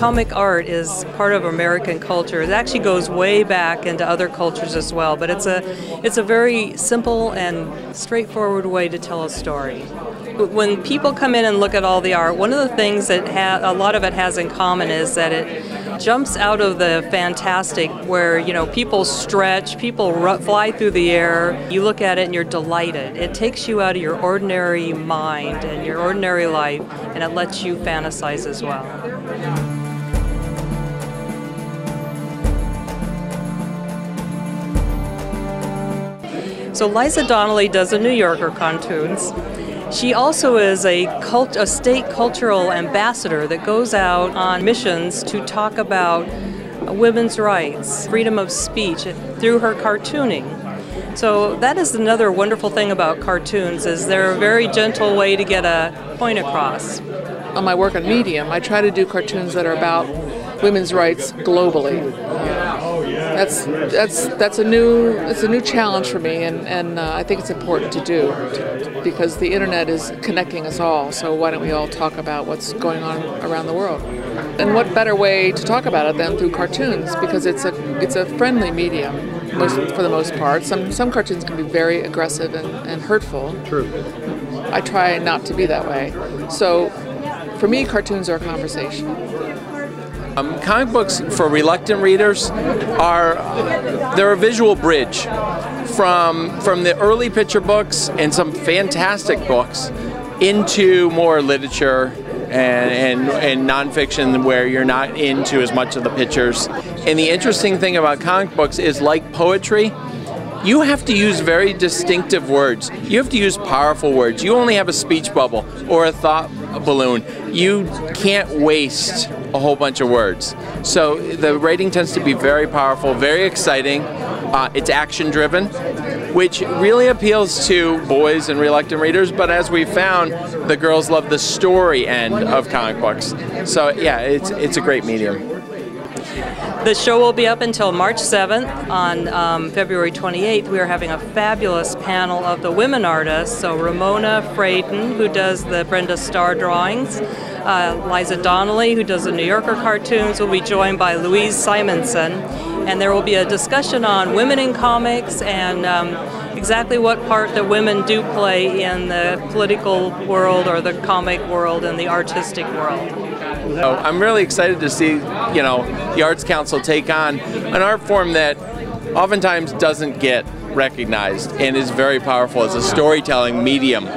Comic art is part of American culture. It actually goes way back into other cultures as well, but it's a very simple and straightforward way to tell a story. When people come in and look at all the art, one of the things that a lot of it has in common is that it jumps out of the fantastic, where people stretch, people fly through the air. You look at it and you're delighted. It takes you out of your ordinary mind and your ordinary life, and it lets you fantasize as well. So Liza Donnelly does the New Yorker cartoons. She also is a state cultural ambassador that goes out on missions to talk about women's rights, freedom of speech through her cartooning. So that is another wonderful thing about cartoons, is they're a very gentle way to get a point across. On my work on Medium, I try to do cartoons that are about women's rights globally. That's a new challenge for me, and I think it's important to do, because the internet is connecting us all. So why don't we all talk about what's going on around the world? And what better way to talk about it than through cartoons? Because it's a friendly medium, for the most part. Some cartoons can be very aggressive and hurtful. True. I try not to be that way. So for me, cartoons are a conversation. Comic books for reluctant readers they're a visual bridge from the early picture books and some fantastic books into more literature and nonfiction, where you're not into as much of the pictures. And the interesting thing about comic books is, like poetry, you have to use very distinctive words. You have to use powerful words. You only have a speech bubble or a thought balloon. You can't waste a whole bunch of words. So the writing tends to be very powerful, very exciting. It's action-driven, which really appeals to boys and reluctant readers, but as we found, the girls love the story end of comic books. So yeah, it's a great medium. The show will be up until March 7th. On February 28th, we are having a fabulous panel of the women artists. So Ramona Frayden, who does the Brenda Starr drawings, Liza Donnelly, who does the New Yorker cartoons, will be joined by Louise Simonson. And there will be a discussion on women in comics and exactly what part that women do play in the political world or the comic world and the artistic world. So I'm really excited to see, the Arts Council take on an art form that oftentimes doesn't get recognized and is very powerful as a storytelling medium.